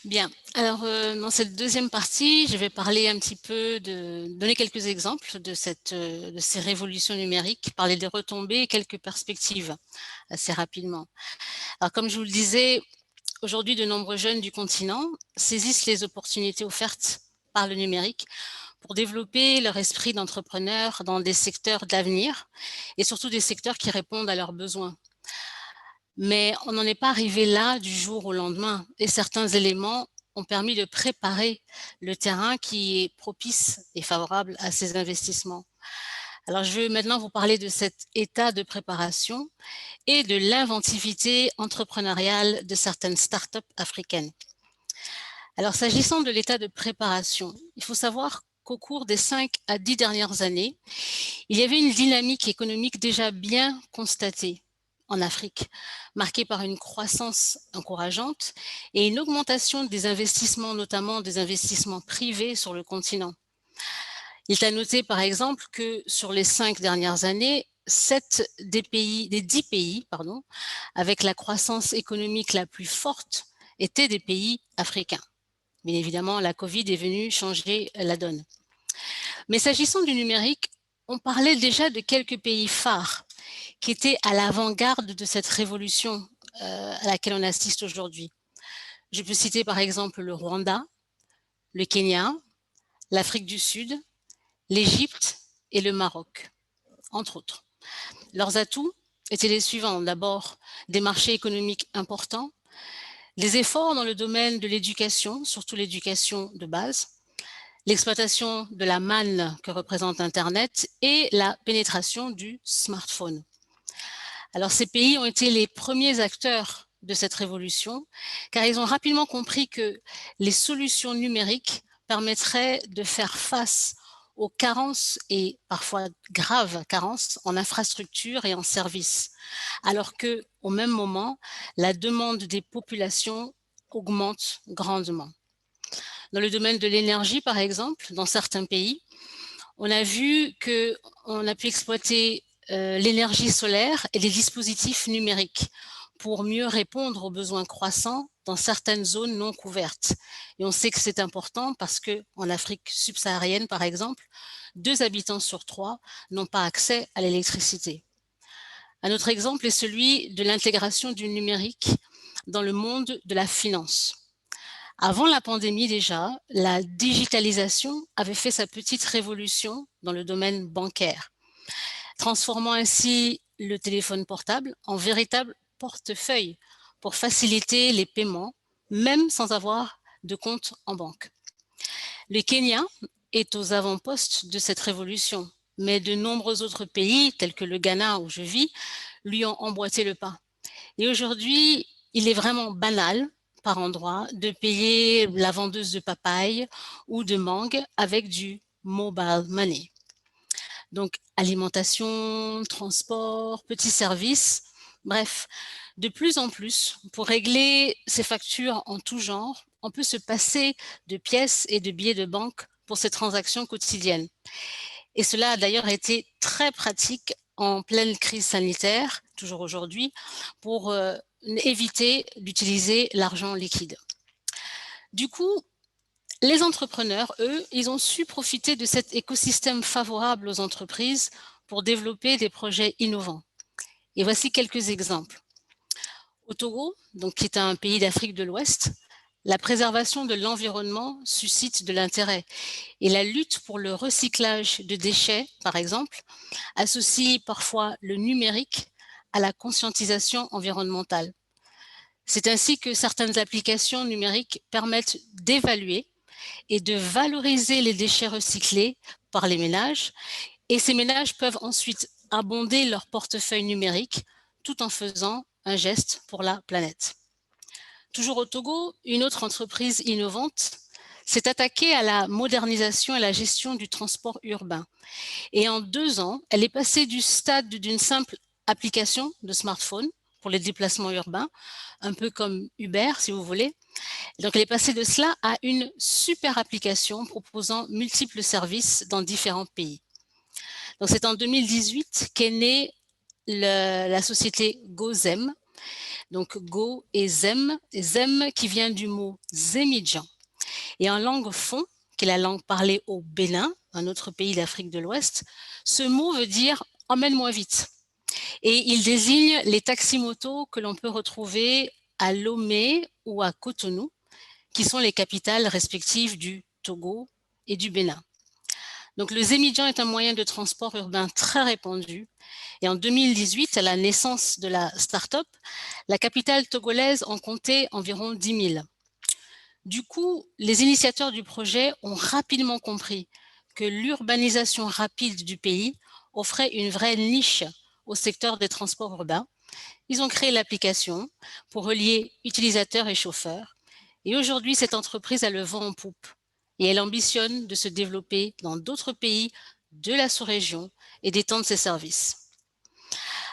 Bien, alors dans cette deuxième partie, je vais parler un petit peu donner quelques exemples de ces révolutions numériques, parler des retombées et quelques perspectives assez rapidement. Alors comme je vous le disais, aujourd'hui de nombreux jeunes du continent saisissent les opportunités offertes par le numérique pour développer leur esprit d'entrepreneur dans des secteurs d'avenir et surtout des secteurs qui répondent à leurs besoins. Mais on n'en est pas arrivé là du jour au lendemain et certains éléments ont permis de préparer le terrain qui est propice et favorable à ces investissements. Alors, je vais maintenant vous parler de cet état de préparation et de l'inventivité entrepreneuriale de certaines startups africaines. Alors, s'agissant de l'état de préparation, il faut savoir qu'au cours des 5 à 10 dernières années, il y avait une dynamique économique déjà bien constatée en Afrique, marquée par une croissance encourageante et une augmentation des investissements, notamment des investissements privés sur le continent. Il est à noter par exemple que sur les 5 dernières années, 7 des 10 pays avec la croissance économique la plus forte étaient des pays africains. Bien évidemment, la Covid est venue changer la donne. Mais s'agissant du numérique, on parlait déjà de quelques pays phares qui étaient à l'avant-garde de cette révolution à laquelle on assiste aujourd'hui. Je peux citer par exemple le Rwanda, le Kenya, l'Afrique du Sud, l'Égypte et le Maroc, entre autres. Leurs atouts étaient les suivants. D'abord, des marchés économiques importants, les efforts dans le domaine de l'éducation, surtout l'éducation de base, l'exploitation de la manne que représente Internet et la pénétration du smartphone. Alors ces pays ont été les premiers acteurs de cette révolution car ils ont rapidement compris que les solutions numériques permettraient de faire face aux carences et parfois graves carences en infrastructures et en services, alors que, au même moment, la demande des populations augmente grandement. Dans le domaine de l'énergie, par exemple, dans certains pays, on a vu qu'on a pu exploiter l'énergie solaire et les dispositifs numériques pour mieux répondre aux besoins croissants dans certaines zones non couvertes. Et on sait que c'est important parce qu'en Afrique subsaharienne, par exemple, 2 habitants sur 3 n'ont pas accès à l'électricité. Un autre exemple est celui de l'intégration du numérique dans le monde de la finance. Avant la pandémie déjà, la digitalisation avait fait sa petite révolution dans le domaine bancaire, transformant ainsi le téléphone portable en véritable portefeuille pour faciliter les paiements, même sans avoir de compte en banque. Le Kenya est aux avant-postes de cette révolution, mais de nombreux autres pays, tels que le Ghana où je vis, lui ont emboîté le pas. Et aujourd'hui, il est vraiment banal, par endroits, de payer la vendeuse de papaye ou de mangue avec du mobile money. Donc, alimentation, transport, petits services, bref, de plus en plus, pour régler ces factures en tout genre, on peut se passer de pièces et de billets de banque pour ces transactions quotidiennes. Et cela a d'ailleurs été très pratique en pleine crise sanitaire, toujours aujourd'hui, pour éviter d'utiliser l'argent liquide. Du coup, les entrepreneurs, eux, ils ont su profiter de cet écosystème favorable aux entreprises pour développer des projets innovants. Et voici quelques exemples. Au Togo, donc, qui est un pays d'Afrique de l'Ouest, la préservation de l'environnement suscite de l'intérêt et la lutte pour le recyclage de déchets, par exemple, associe parfois le numérique à la conscientisation environnementale. C'est ainsi que certaines applications numériques permettent d'évaluer et de valoriser les déchets recyclés par les ménages et ces ménages peuvent ensuite abonder leur portefeuille numérique tout en faisant un geste pour la planète. Toujours au Togo, une autre entreprise innovante s'est attaquée à la modernisation et la gestion du transport urbain. Et en 2 ans, elle est passée du stade d'une simple application de smartphone pour les déplacements urbains, un peu comme Uber si vous voulez. Donc elle est passée de cela à une super application proposant multiples services dans différents pays. Donc c'est en 2018 qu'est née la société Gozem, Donc Go et Zem qui vient du mot Zemidjan. Et en langue fon, qui est la langue parlée au Bénin, un autre pays d'Afrique de l'Ouest, ce mot veut dire « emmène-moi vite ». Et il désigne les taximotos que l'on peut retrouver à Lomé ou à Cotonou, qui sont les capitales respectives du Togo et du Bénin. Donc le Zemidjan est un moyen de transport urbain très répandu. Et en 2018, à la naissance de la start-up, la capitale togolaise en comptait environ 10 000. Du coup, les initiateurs du projet ont rapidement compris que l'urbanisation rapide du pays offrait une vraie niche au secteur des transports urbains. Ils ont créé l'application pour relier utilisateurs et chauffeurs. Et aujourd'hui, cette entreprise a le vent en poupe et elle ambitionne de se développer dans d'autres pays de la sous-région et d'étendre ses services.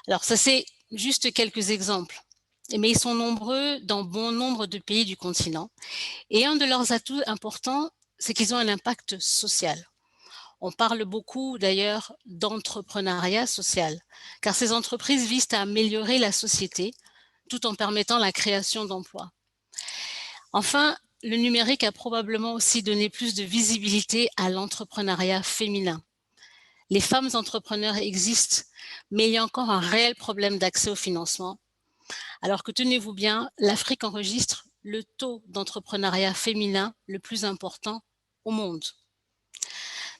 Alors ça, c'est juste quelques exemples, mais ils sont nombreux dans bon nombre de pays du continent. Et un de leurs atouts importants, c'est qu'ils ont un impact social. On parle beaucoup d'ailleurs d'entrepreneuriat social, car ces entreprises visent à améliorer la société tout en permettant la création d'emplois. Enfin, le numérique a probablement aussi donné plus de visibilité à l'entrepreneuriat féminin. Les femmes entrepreneurs existent, mais il y a encore un réel problème d'accès au financement. Alors que tenez-vous bien, l'Afrique enregistre le taux d'entrepreneuriat féminin le plus important au monde.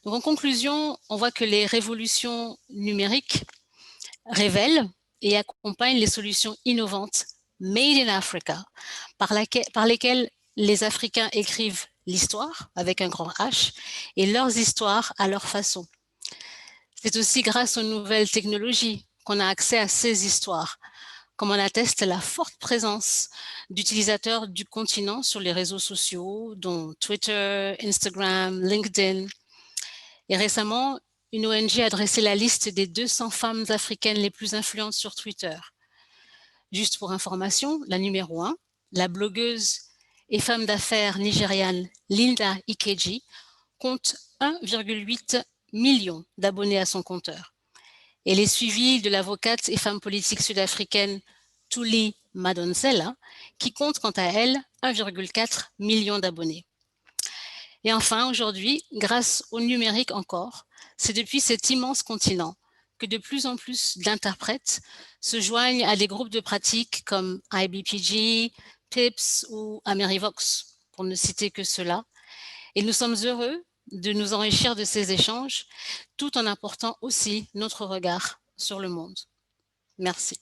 Donc en conclusion, on voit que les révolutions numériques révèlent et accompagnent les solutions innovantes Made in Africa, par lesquelles les Africains écrivent l'histoire avec un grand H et leurs histoires à leur façon. C'est aussi grâce aux nouvelles technologies qu'on a accès à ces histoires, comme en atteste la forte présence d'utilisateurs du continent sur les réseaux sociaux, dont Twitter, Instagram, LinkedIn. Et récemment, une ONG a dressé la liste des 200 femmes africaines les plus influentes sur Twitter. Juste pour information, la numéro 1, la blogueuse et femme d'affaires nigériane Linda Ikeji, compte 1,8 million d'abonnés à son compteur. Elle est suivie de l'avocate et femme politique sud-africaine Thuli Madonsela, qui compte quant à elle 1,4 million d'abonnés. Et enfin, aujourd'hui, grâce au numérique encore, c'est depuis cet immense continent que de plus en plus d'interprètes se joignent à des groupes de pratique comme IBPG, PIPS ou Amerivox, pour ne citer que cela. Et nous sommes heureux de nous enrichir de ces échanges, tout en apportant aussi notre regard sur le monde. Merci.